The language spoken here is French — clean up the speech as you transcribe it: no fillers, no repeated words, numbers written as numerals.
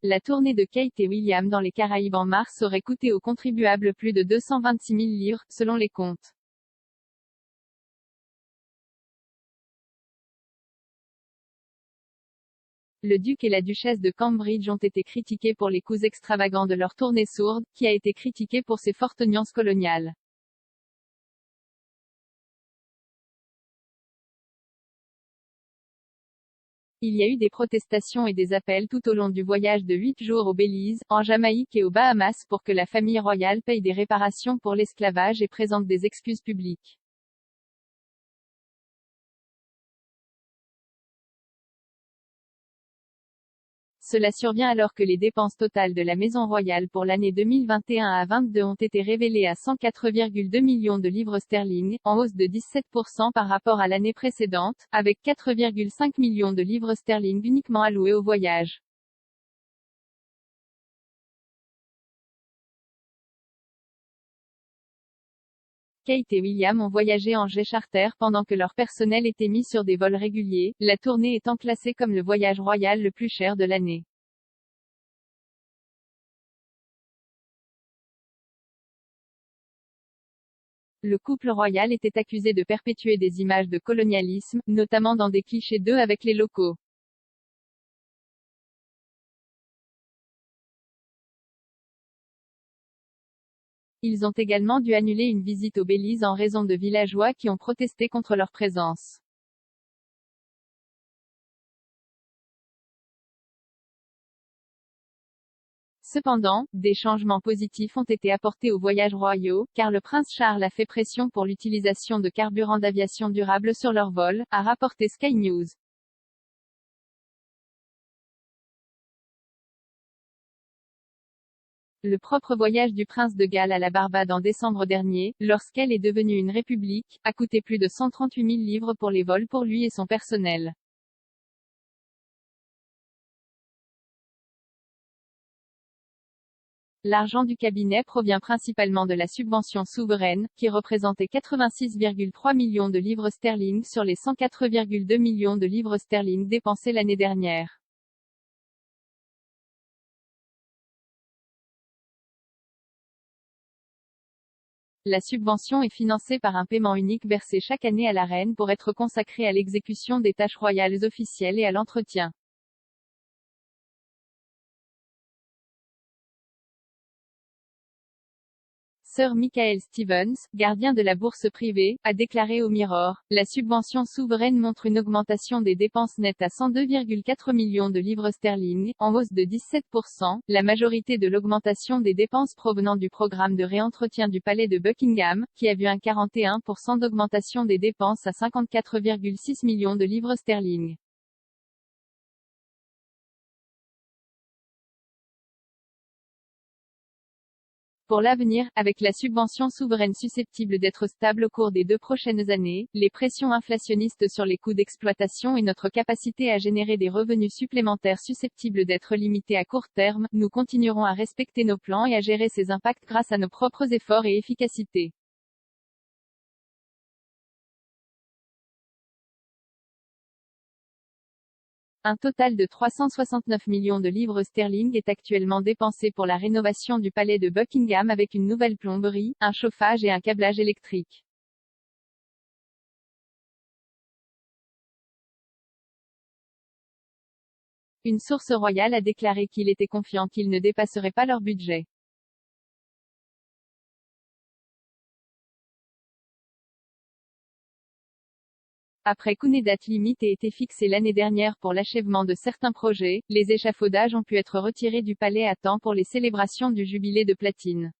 la tournée de Kate et William dans les Caraïbes en mars aurait coûté aux contribuables plus de 226 000 livres, selon les comptes. Le duc et la duchesse de Cambridge ont été critiqués pour les coûts extravagants de leur tournée sourde, qui a été critiquée pour ses fortes nuances coloniales. Il y a eu des protestations et des appels tout au long du voyage de 8 jours au Belize, en Jamaïque et aux Bahamas pour que la famille royale paye des réparations pour l'esclavage et présente des excuses publiques. Cela survient alors que les dépenses totales de la Maison royale pour l'année 2021 à 22 ont été révélées à 104,2 millions de livres sterling, en hausse de 17% par rapport à l'année précédente, avec 4,5 millions de livres sterling uniquement alloués au voyage. Kate et William ont voyagé en jet charter pendant que leur personnel était mis sur des vols réguliers, la tournée étant classée comme le voyage royal le plus cher de l'année. Le couple royal était accusé de perpétuer des images de colonialisme, notamment dans des clichés d'eux avec les locaux. Ils ont également dû annuler une visite au Belize en raison de villageois qui ont protesté contre leur présence. Cependant, des changements positifs ont été apportés aux voyages royaux, car le prince Charles a fait pression pour l'utilisation de carburant d'aviation durable sur leurs vols, a rapporté Sky News. Le propre voyage du prince de Galles à la Barbade en décembre dernier, lorsqu'elle est devenue une république, a coûté plus de 138 000 livres pour les vols pour lui et son personnel. L'argent du cabinet provient principalement de la subvention souveraine, qui représentait 86,3 millions de livres sterling sur les 104,2 millions de livres sterling dépensés l'année dernière. La subvention est financée par un paiement unique versé chaque année à la reine pour être consacré à l'exécution des tâches royales officielles et à l'entretien. Sir Michael Stevens, gardien de la bourse privée, a déclaré au Mirror, la subvention souveraine montre une augmentation des dépenses nettes à 102,4 millions de livres sterling, en hausse de 17%, la majorité de l'augmentation des dépenses provenant du programme de réentretien du palais de Buckingham, qui a vu un 41% d'augmentation des dépenses à 54,6 millions de livres sterling. Pour l'avenir, avec la subvention souveraine susceptible d'être stable au cours des 2 prochaines années, les pressions inflationnistes sur les coûts d'exploitation et notre capacité à générer des revenus supplémentaires susceptibles d'être limités à court terme, nous continuerons à respecter nos plans et à gérer ces impacts grâce à nos propres efforts et efficacité. Un total de 369 millions de livres sterling est actuellement dépensé pour la rénovation du palais de Buckingham avec une nouvelle plomberie, un chauffage et un câblage électrique. Une source royale a déclaré qu'il était confiant qu'ils ne dépasseraient pas leur budget. Après qu'une date limite ait été fixée l'année dernière pour l'achèvement de certains projets, les échafaudages ont pu être retirés du palais à temps pour les célébrations du jubilé de platine.